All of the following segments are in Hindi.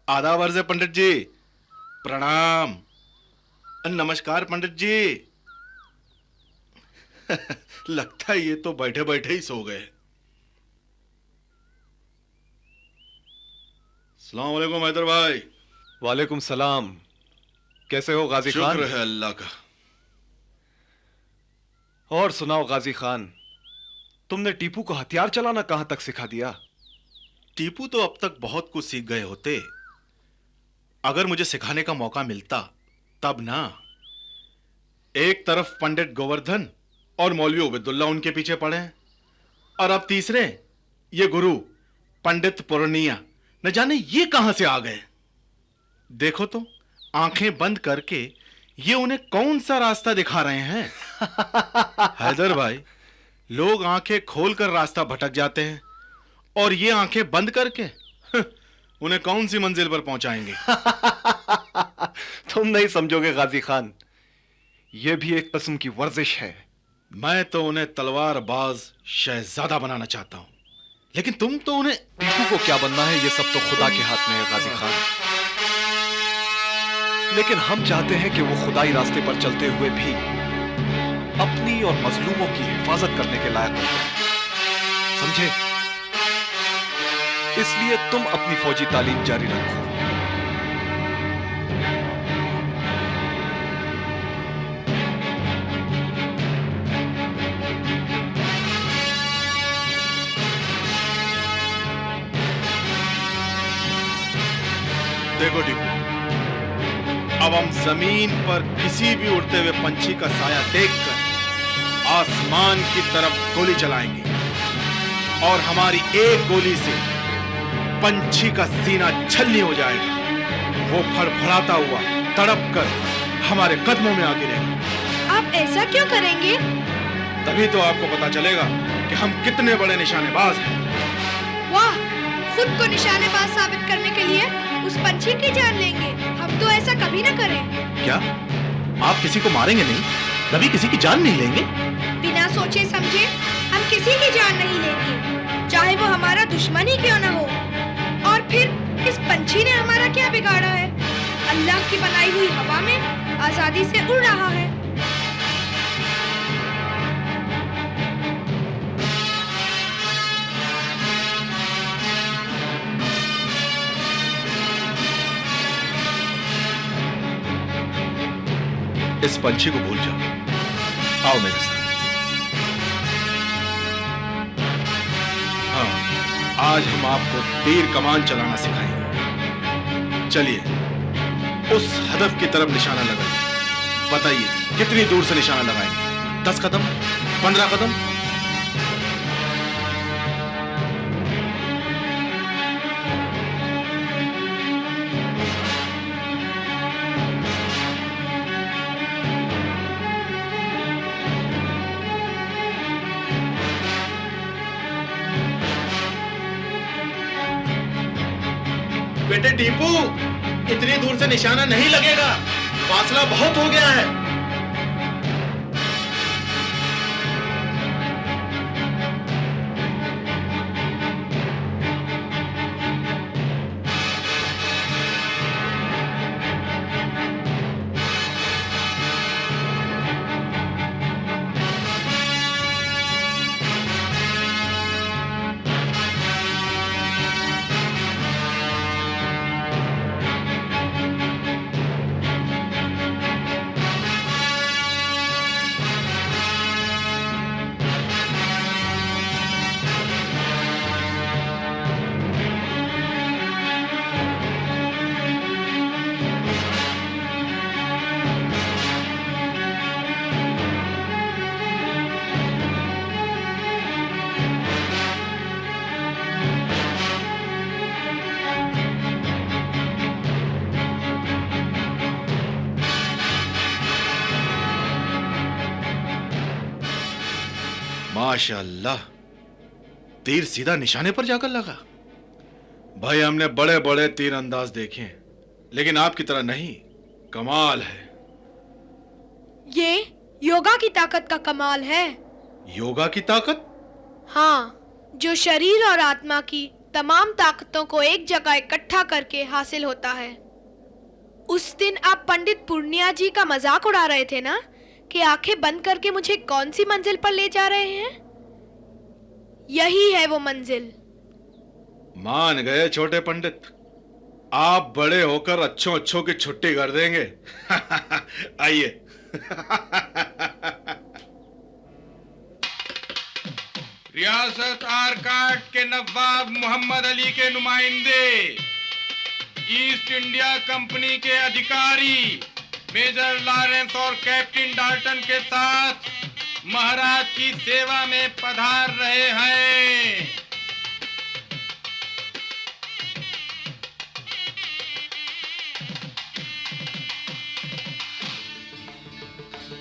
आदाब अर्ज है पंडित जी। प्रणाम। नमस्कार पंडित जी। लगता है ये तो बैठे बैठे ही सो गए। अस्सलाम वालेकुम हैदर भाई। वालेकुम सलाम। कैसे हो गाजी खान? शुक्र है अल्लाह का। और सुनाओ गाजी खान, तुमने टीपू को हथियार चलाना कहां तक सिखा दिया? टीपू तो अब तक बहुत कुछ सीख गए होते, अगर मुझे सिखाने का मौका मिलता तब ना। एक तरफ पंडित गोवर्धन और मौलवी उबैदुल्ला उनके पीछे पड़े हैं, और अब तीसरे ये गुरु पंडित पूर्णिया न जाने ये कहां से आ गए। देखो तो, आंखें बंद करके ये उन्हें कौन सा रास्ता दिखा रहे हैं। हैदर भाई, लोग आंखें खोलकर रास्ता भटक जाते हैं, और ये आंखें बंद करके उन्हें कौन सी मंजिल पर पहुंचाएंगे। तुम नहीं समझोगे गाजी खान, यह भी एक किस्म की वर्जिश है। मैं तो उन्हें तलवारबाज शहजादा बनाना चाहता हूं, लेकिन तुम तो उन्हें। टीपू को क्या बनना है, यह सब तो खुदा के हाथ में है गाजी खान। लेकिन हम चाहते हैं कि वो खुदाई रास्ते पर चलते हुए भी अपनी और मजलूमों की हिफाजत करने के लायक बन जाए, समझे? इसलिए तुम अपनी फौजी तालीम जारी रखो। देखो टीपू, अब हम जमीन पर किसी भी उड़ते हुए पंछी का साया देखकर आसमान की तरफ गोली चलाएंगे, और हमारी एक गोली से पंछी का सीना छलनी हो जाएगा। वो फड़फड़ाता हुआ तड़प कर हमारे कदमों में आ गिरेगा। आप ऐसा क्यों करेंगे? तभी तो आपको पता चलेगा कि हम कितने बड़े निशानेबाज हैं। वाह, खुद को निशानेबाज साबित करने के लिए उस पंछी की जान लेंगे। हम तो ऐसा कभी न करें। क्या आप किसी को मारेंगे नहीं, कभी किसी की जान नहीं लेंगे? बिना सोचे समझे हम किसी की जान नहीं लेंगे, चाहे वो हमारा दुश्मन ही क्यों न हो। और फिर इस पंछी ने हमारा क्या बिगाड़ा है? अल्लाह की बनाई हुई हवा में आजादी से उड़ रहा है। इस पंछी को भूल जाओ, आओ मेरे साथ। हाँ, आज हम आपको तीर कमान चलाना सिखाएंगे। चलिए उस हदफ की तरफ निशाना लगाइए। बताइए कितनी दूर से निशाना लगाएंगे? 10 कदम, 15 कदम? बेटे टीपू, इतनी दूर से निशाना नहीं लगेगा, फासला बहुत हो गया है। माशाअल्लाह, तीर सीधा निशाने पर जाकर लगा। भाई, हमने बड़े बड़े तीर अंदाज देखे हैं, लेकिन आपकी तरह नहीं। कमाल है। ये योगा की ताकत का कमाल है। योगा की ताकत? हाँ, जो शरीर और आत्मा की तमाम ताकतों को एक जगह इकट्ठा करके हासिल होता है। उस दिन आप पंडित पूर्णिया जी का मजाक उड़ा रहे थे ना कि आंखें बंद करके मुझे कौन सी मंजिल पर ले जा रहे हैं। यही है वो मंजिल। मान गए छोटे पंडित, आप बड़े होकर अच्छों अच्छों की छुट्टी कर देंगे। आइए। रियासत आरकाट के नवाब मोहम्मद अली के नुमाइंदे, ईस्ट इंडिया कंपनी के अधिकारी मेजर लॉरेंस और कैप्टन डाल्टन के साथ महाराज की सेवा में पधार रहे हैं।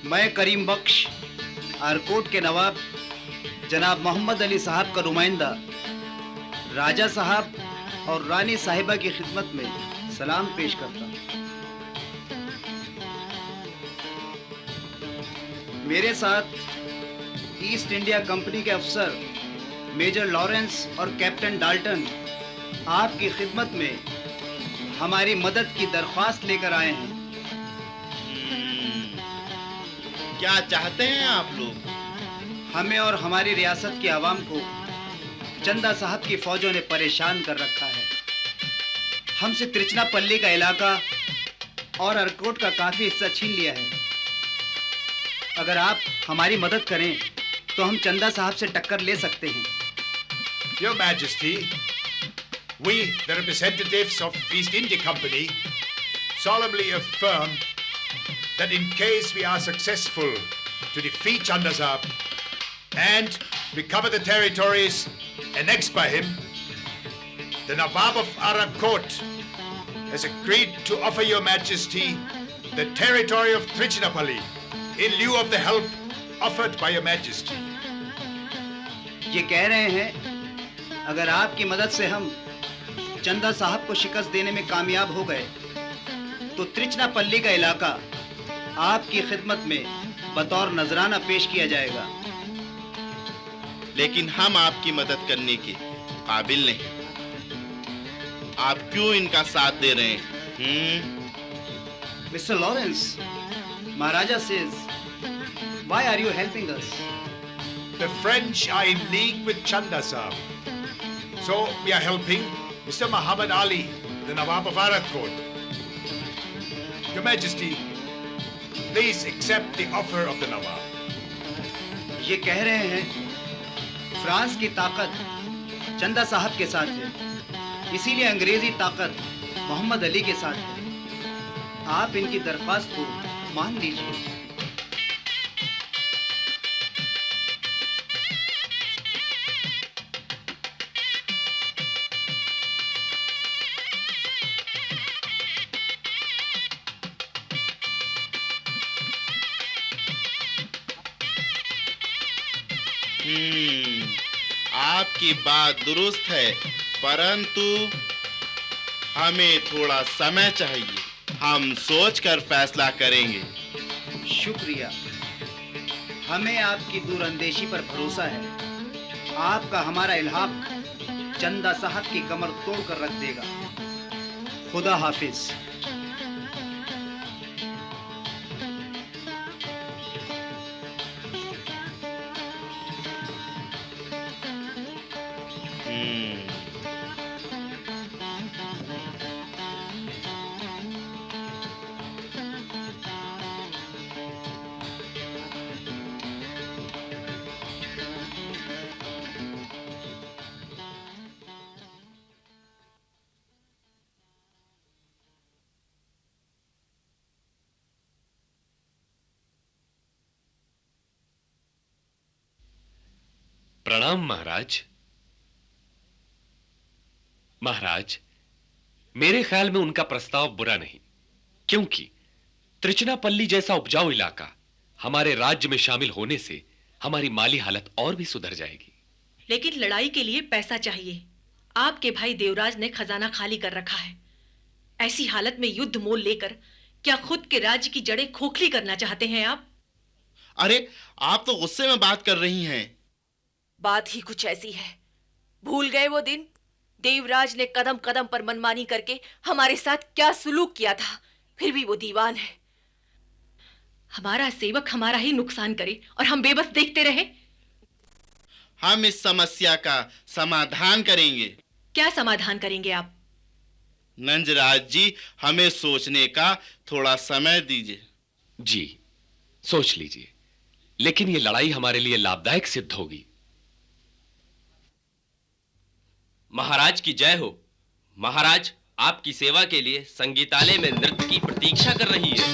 मैं करीम बख्श, आरकोट के नवाब जनाब मोहम्मद अली साहब का नुमाइंदा, राजा साहब और रानी साहिबा की खिदमत में सलाम पेश करता हूँ। मेरे साथ ईस्ट इंडिया कंपनी के अफसर मेजर लॉरेंस और कैप्टन डाल्टन आपकी खिदमत में हमारी मदद की दरख्वास्त लेकर आए हैं। क्या चाहते हैं आप लोग? हमें और हमारी रियासत की आवाम को चंदा साहब की फौजों ने परेशान कर रखा है। हमसे त्रिचनापल्ली का इलाका और अरकोट का काफी हिस्सा छीन लिया है। अगर आप हमारी मदद करें तो हम चंदा साहब से टक्कर ले सकते हैं। Your Majesty, we, the representatives of East India Company, solemnly affirm that in case we are successful to defeat Chanda Sahab and recover the territories annexed by him, the Nawab of Arakot has agreed to offer Your Majesty the territory of Trichinapalli in lieu of the help offered by Your Majesty. ये कह रहे हैं अगर आपकी मदद से हम चंदा साहब को शिकस्त देने में कामयाब हो गए तो त्रिचनापल्ली का इलाका आपकी खिदमत में बतौर नजराना पेश किया जाएगा। लेकिन हम आपकी मदद करने के काबिल नहीं। आप क्यों इनका साथ दे रहे हैं? Mister Lawrence, Maharaja says, why are you helping us? The French are in league with Chanda Sahab. So we are helping Mr. Muhammad Ali, the Nawab of Arakot. Your Majesty, please accept the offer of the Nawab. ये कह रहे हैं फ्रांस की ताकत चंदा साहब के साथ है, इसीलिए अंग्रेजी ताकत मोहम्मद अली के साथ है। आप इनकी दरख्वास्त को मान लीजिए। आपकी बात दुरुस्त है, परंतु हमें थोड़ा समय चाहिए। हम सोचकर फैसला करेंगे। शुक्रिया, हमें आपकी दूरअंदेशी पर भरोसा है। आपका हमारा इल्हाक चंदा साहब की कमर तोड़ कर रख देगा। खुदा हाफिज। प्रणाम महाराज। महाराज, मेरे ख्याल में उनका प्रस्ताव बुरा नहीं, क्योंकि त्रिचनापल्ली जैसा उपजाऊ इलाका हमारे राज्य में शामिल होने से हमारी माली हालत और भी सुधर जाएगी। लेकिन लड़ाई के लिए पैसा चाहिए। आपके भाई देवराज ने खजाना खाली कर रखा है। ऐसी हालत में युद्ध मोल लेकर क्या खुद के राज्य की जड़ें खोखली करना चाहते हैं आप? अरे, आप तो गुस्से में बात कर रही हैं। बात ही कुछ ऐसी है। भूल गए वो दिन देवराज ने कदम कदम पर मनमानी करके हमारे साथ क्या सुलूक किया था, फिर भी वो दीवान है। हमारा सेवक हमारा ही नुकसान करे और हम बेबस देखते रहे। हम इस समस्या का समाधान करेंगे। क्या समाधान करेंगे आप? नंजराज जी, हमें सोचने का थोड़ा समय दीजिए। जी, सोच लीजिए, लेकिन ये लड़ाई हमारे लिए लाभदायक सिद्ध होगी। महाराज की जय हो। महाराज आपकी सेवा के लिए संगीतालय में नृत्य की प्रतीक्षा कर रही है।